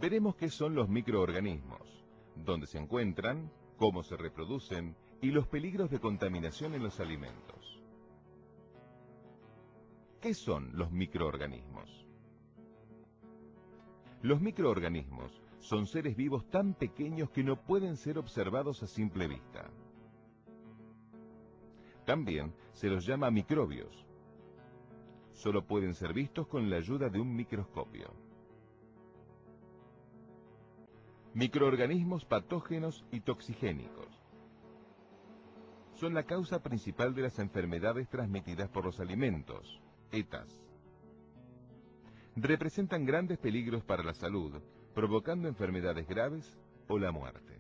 Veremos qué son los microorganismos, dónde se encuentran, cómo se reproducen y los peligros de contaminación en los alimentos. ¿Qué son los microorganismos? Los microorganismos son seres vivos tan pequeños que no pueden ser observados a simple vista. También se los llama microbios. Solo pueden ser vistos con la ayuda de un microscopio. Microorganismos patógenos y toxigénicos. Son la causa principal de las enfermedades transmitidas por los alimentos, ETAs. Representan grandes peligros para la salud, provocando enfermedades graves o la muerte.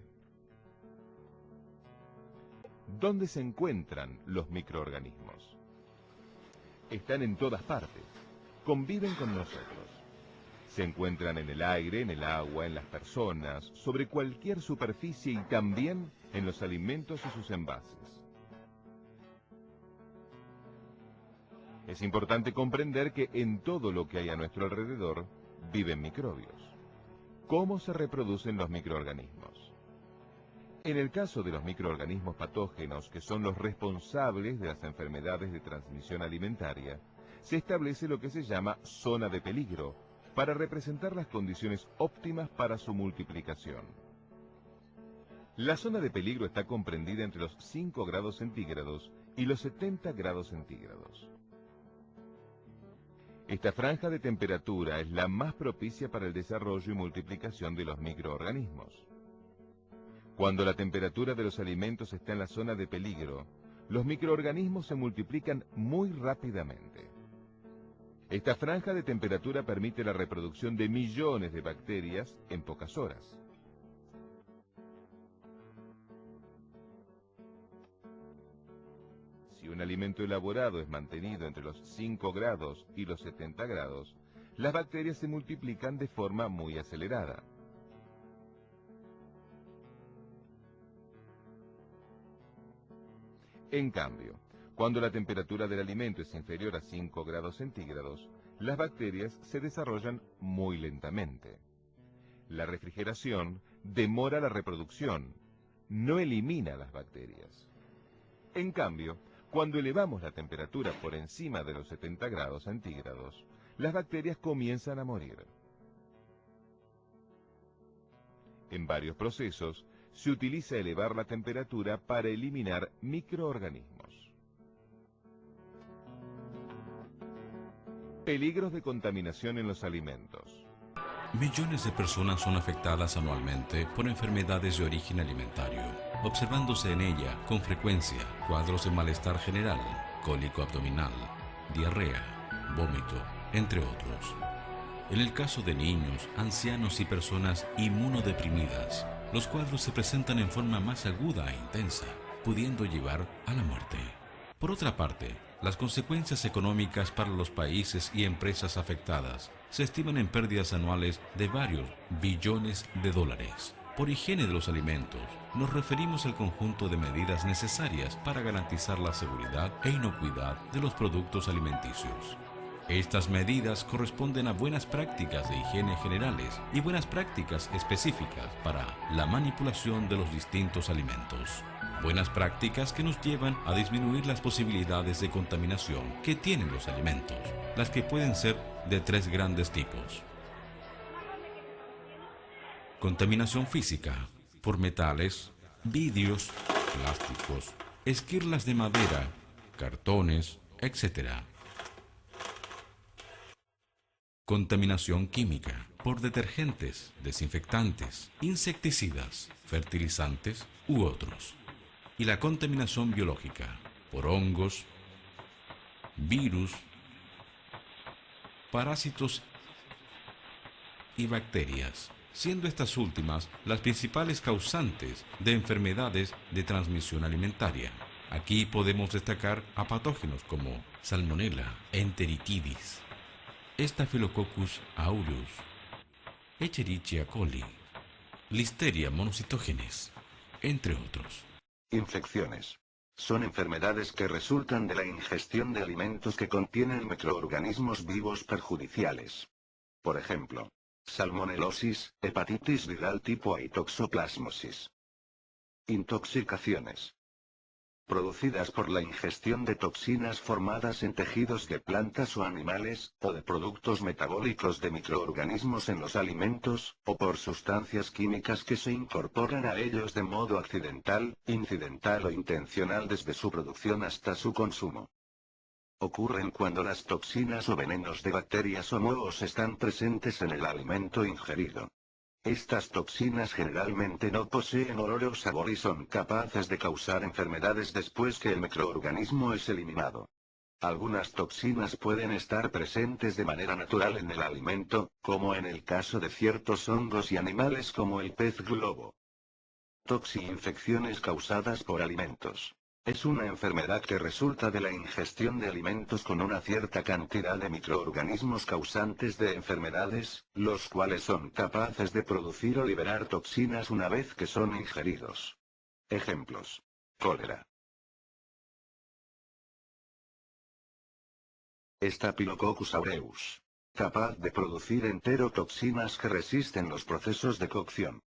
¿Dónde se encuentran los microorganismos? Están en todas partes, conviven con nosotros. Se encuentran en el aire, en el agua, en las personas, sobre cualquier superficie y también en los alimentos y sus envases. Es importante comprender que en todo lo que hay a nuestro alrededor viven microbios. ¿Cómo se reproducen los microorganismos? En el caso de los microorganismos patógenos, que son los responsables de las enfermedades de transmisión alimentaria, se establece lo que se llama zona de peligro, para representar las condiciones óptimas para su multiplicación. La zona de peligro está comprendida entre los 5 grados centígrados y los 70 grados centígrados. Esta franja de temperatura es la más propicia para el desarrollo y multiplicación de los microorganismos. Cuando la temperatura de los alimentos está en la zona de peligro, los microorganismos se multiplican muy rápidamente. Esta franja de temperatura permite la reproducción de millones de bacterias en pocas horas. Si un alimento elaborado es mantenido entre los 5 grados y los 70 grados, las bacterias se multiplican de forma muy acelerada. En cambio, cuando la temperatura del alimento es inferior a 5 grados centígrados, las bacterias se desarrollan muy lentamente. La refrigeración demora la reproducción, no elimina las bacterias. En cambio, cuando elevamos la temperatura por encima de los 70 grados centígrados, las bacterias comienzan a morir. En varios procesos, se utiliza elevar la temperatura para eliminar microorganismos. Peligros de contaminación en los alimentos. Millones de personas son afectadas anualmente por enfermedades de origen alimentario, observándose en ella con frecuencia cuadros de malestar general, cólico abdominal, diarrea, vómito, entre otros. En el caso de niños, ancianos y personas inmunodeprimidas, los cuadros se presentan en forma más aguda e intensa, pudiendo llevar a la muerte. Por otra parte, las consecuencias económicas para los países y empresas afectadas se estiman en pérdidas anuales de varios billones de dólares. Por higiene de los alimentos, nos referimos al conjunto de medidas necesarias para garantizar la seguridad e inocuidad de los productos alimenticios. Estas medidas corresponden a buenas prácticas de higiene generales y buenas prácticas específicas para la manipulación de los distintos alimentos. Buenas prácticas que nos llevan a disminuir las posibilidades de contaminación que tienen los alimentos, las que pueden ser de 3 grandes tipos. Contaminación física, por metales, vidrios, plásticos, esquirlas de madera, cartones, etc. Contaminación química, por detergentes, desinfectantes, insecticidas, fertilizantes u otros. Y la contaminación biológica, por hongos, virus, parásitos y bacterias, siendo estas últimas las principales causantes de enfermedades de transmisión alimentaria. Aquí podemos destacar a patógenos como Salmonella enteritidis, Staphylococcus aureus, Escherichia coli, Listeria monocytogenes, entre otros. Infecciones. Son enfermedades que resultan de la ingestión de alimentos que contienen microorganismos vivos perjudiciales. Por ejemplo, salmonelosis, hepatitis viral tipo A y toxoplasmosis. Intoxicaciones producidas por la ingestión de toxinas formadas en tejidos de plantas o animales, o de productos metabólicos de microorganismos en los alimentos, o por sustancias químicas que se incorporan a ellos de modo accidental, incidental o intencional desde su producción hasta su consumo. Ocurren cuando las toxinas o venenos de bacterias o mohos están presentes en el alimento ingerido. Estas toxinas generalmente no poseen olor o sabor y son capaces de causar enfermedades después que el microorganismo es eliminado. Algunas toxinas pueden estar presentes de manera natural en el alimento, como en el caso de ciertos hongos y animales como el pez globo. Toxi-infecciones causadas por alimentos. Es una enfermedad que resulta de la ingestión de alimentos con una cierta cantidad de microorganismos causantes de enfermedades, los cuales son capaces de producir o liberar toxinas una vez que son ingeridos. Ejemplos: cólera. Staphylococcus aureus. Capaz de producir enterotoxinas que resisten los procesos de cocción.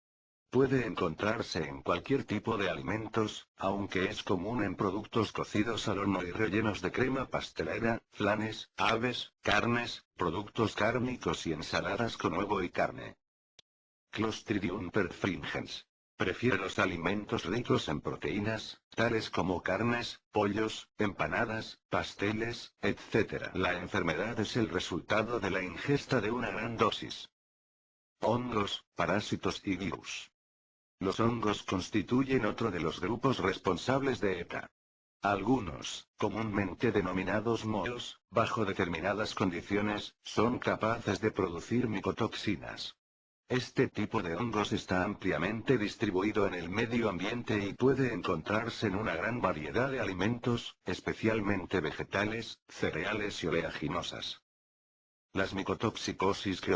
Puede encontrarse en cualquier tipo de alimentos, aunque es común en productos cocidos al horno y rellenos de crema pastelera, flanes, aves, carnes, productos cárnicos y ensaladas con huevo y carne. Clostridium perfringens. Prefiere los alimentos ricos en proteínas, tales como carnes, pollos, empanadas, pasteles, etc. La enfermedad es el resultado de la ingesta de una gran dosis. Hongos, parásitos y virus. Los hongos constituyen otro de los grupos responsables de ETA. Algunos, comúnmente denominados mohos, bajo determinadas condiciones, son capaces de producir micotoxinas. Este tipo de hongos está ampliamente distribuido en el medio ambiente y puede encontrarse en una gran variedad de alimentos, especialmente vegetales, cereales y oleaginosas. Las micotoxicosis que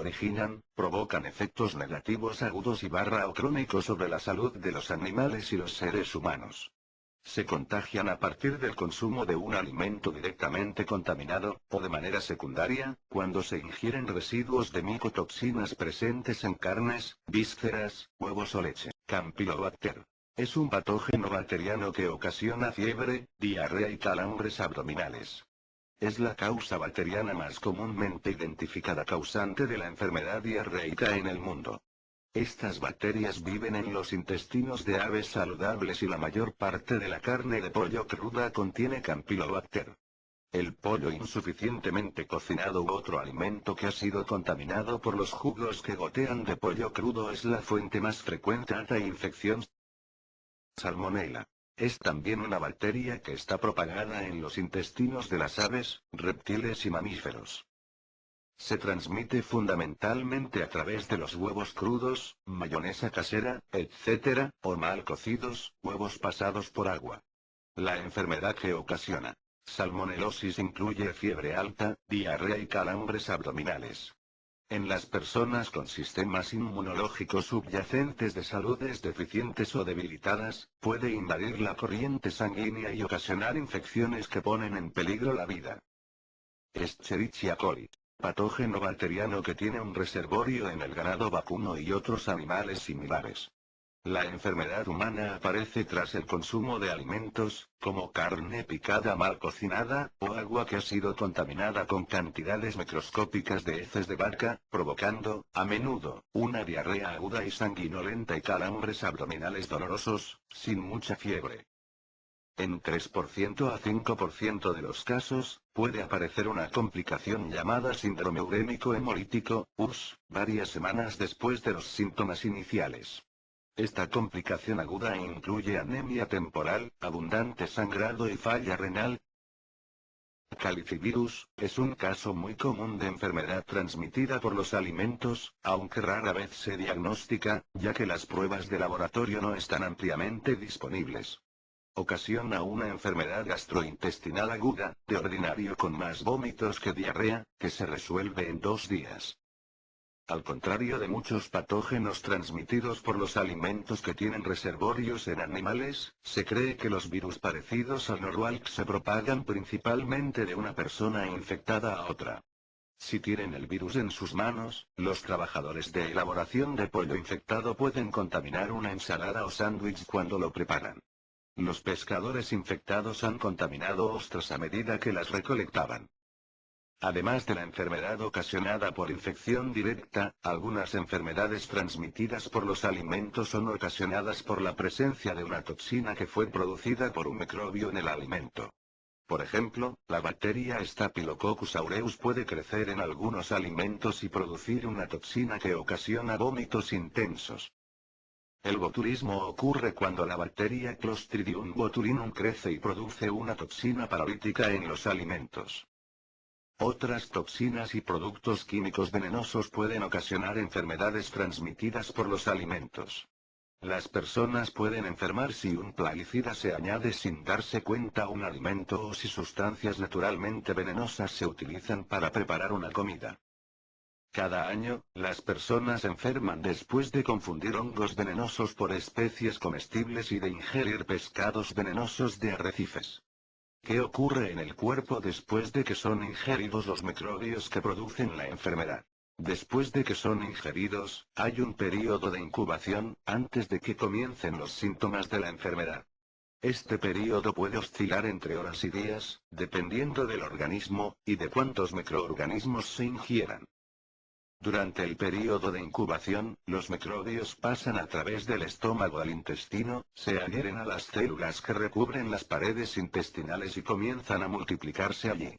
provocan efectos negativos agudos y o crónicos sobre la salud de los animales y los seres humanos. Se contagian a partir del consumo de un alimento directamente contaminado, o de manera secundaria, cuando se ingieren residuos de micotoxinas presentes en carnes, vísceras, huevos o leche. Campylobacter. Es un patógeno bacteriano que ocasiona fiebre, diarrea y calambres abdominales. Es la causa bacteriana más comúnmente identificada causante de la enfermedad diarreica en el mundo. Estas bacterias viven en los intestinos de aves saludables y la mayor parte de la carne de pollo cruda contiene Campylobacter. El pollo insuficientemente cocinado u otro alimento que ha sido contaminado por los jugos que gotean de pollo crudo es la fuente más frecuente de infección. Salmonella. Es también una bacteria que está propagada en los intestinos de las aves, reptiles y mamíferos. Se transmite fundamentalmente a través de los huevos crudos, mayonesa casera, etc., o mal cocidos, huevos pasados por agua. La enfermedad que ocasiona salmonelosis incluye fiebre alta, diarrea y calambres abdominales. En las personas con sistemas inmunológicos subyacentes de saludes deficientes o debilitadas, puede invadir la corriente sanguínea y ocasionar infecciones que ponen en peligro la vida. Escherichia coli. Patógeno bacteriano que tiene un reservorio en el ganado vacuno y otros animales similares. La enfermedad humana aparece tras el consumo de alimentos, como carne picada mal cocinada, o agua que ha sido contaminada con cantidades microscópicas de heces de vaca, provocando, a menudo, una diarrea aguda y sanguinolenta y calambres abdominales dolorosos, sin mucha fiebre. En 3% a 5% de los casos, puede aparecer una complicación llamada síndrome urémico hemolítico, URS, varias semanas después de los síntomas iniciales. Esta complicación aguda incluye anemia temporal, abundante sangrado y falla renal. Calicivirus, es un caso muy común de enfermedad transmitida por los alimentos, aunque rara vez se diagnostica, ya que las pruebas de laboratorio no están ampliamente disponibles. Ocasiona una enfermedad gastrointestinal aguda, de ordinario con más vómitos que diarrea, que se resuelve en 2 días. Al contrario de muchos patógenos transmitidos por los alimentos que tienen reservorios en animales, se cree que los virus parecidos al Norwalk se propagan principalmente de una persona infectada a otra. Si tienen el virus en sus manos, los trabajadores de elaboración de pollo infectado pueden contaminar una ensalada o sándwich cuando lo preparan. Los pescadores infectados han contaminado ostras a medida que las recolectaban. Además de la enfermedad ocasionada por infección directa, algunas enfermedades transmitidas por los alimentos son ocasionadas por la presencia de una toxina que fue producida por un microbio en el alimento. Por ejemplo, la bacteria Staphylococcus aureus puede crecer en algunos alimentos y producir una toxina que ocasiona vómitos intensos. El botulismo ocurre cuando la bacteria Clostridium botulinum crece y produce una toxina paralítica en los alimentos. Otras toxinas y productos químicos venenosos pueden ocasionar enfermedades transmitidas por los alimentos. Las personas pueden enfermar si un plaguicida se añade sin darse cuenta a un alimento o si sustancias naturalmente venenosas se utilizan para preparar una comida. Cada año, las personas enferman después de confundir hongos venenosos por especies comestibles y de ingerir pescados venenosos de arrecifes. ¿Qué ocurre en el cuerpo después de que son ingeridos los microbios que producen la enfermedad? Después de que son ingeridos, hay un periodo de incubación, antes de que comiencen los síntomas de la enfermedad. Este periodo puede oscilar entre horas y días, dependiendo del organismo, y de cuántos microorganismos se ingieran. Durante el periodo de incubación, los microbios pasan a través del estómago al intestino, se adhieren a las células que recubren las paredes intestinales y comienzan a multiplicarse allí.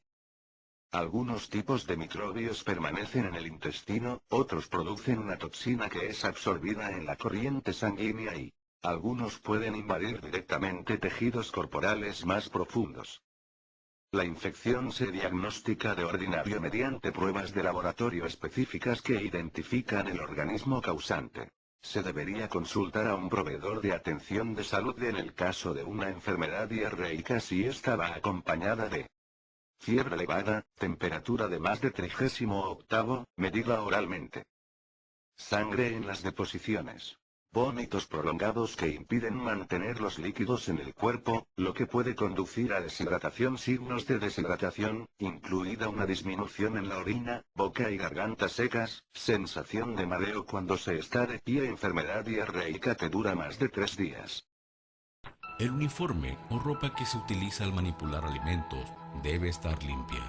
Algunos tipos de microbios permanecen en el intestino, otros producen una toxina que es absorbida en la corriente sanguínea y algunos pueden invadir directamente tejidos corporales más profundos. La infección se diagnostica de ordinario mediante pruebas de laboratorio específicas que identifican el organismo causante. Se debería consultar a un proveedor de atención de salud en el caso de una enfermedad diarreica si esta va acompañada de fiebre elevada, temperatura de más de 38, medida oralmente. Sangre en las deposiciones. Vómitos prolongados que impiden mantener los líquidos en el cuerpo, lo que puede conducir a deshidratación. Signos de deshidratación, incluida una disminución en la orina, boca y garganta secas, sensación de mareo cuando se está de pie, enfermedad diarreica que dura más de 3 días. El uniforme o ropa que se utiliza al manipular alimentos debe estar limpia.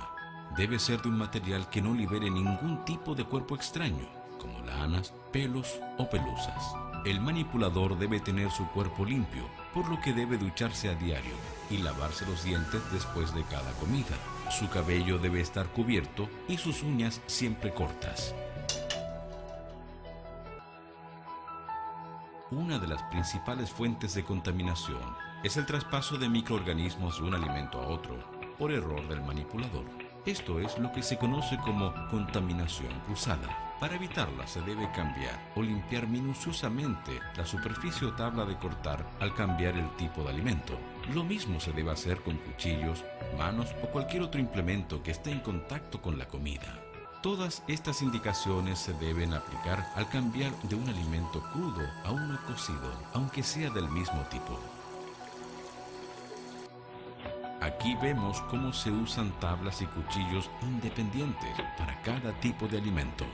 Debe ser de un material que no libere ningún tipo de cuerpo extraño, como lanas, pelos o pelusas. El manipulador debe tener su cuerpo limpio, por lo que debe ducharse a diario y lavarse los dientes después de cada comida. Su cabello debe estar cubierto y sus uñas siempre cortas. Una de las principales fuentes de contaminación es el traspaso de microorganismos de un alimento a otro, por error del manipulador. Esto es lo que se conoce como contaminación cruzada. Para evitarla se debe cambiar o limpiar minuciosamente la superficie o tabla de cortar al cambiar el tipo de alimento. Lo mismo se debe hacer con cuchillos, manos o cualquier otro implemento que esté en contacto con la comida. Todas estas indicaciones se deben aplicar al cambiar de un alimento crudo a uno cocido, aunque sea del mismo tipo. Aquí vemos cómo se usan tablas y cuchillos independientes para cada tipo de alimento.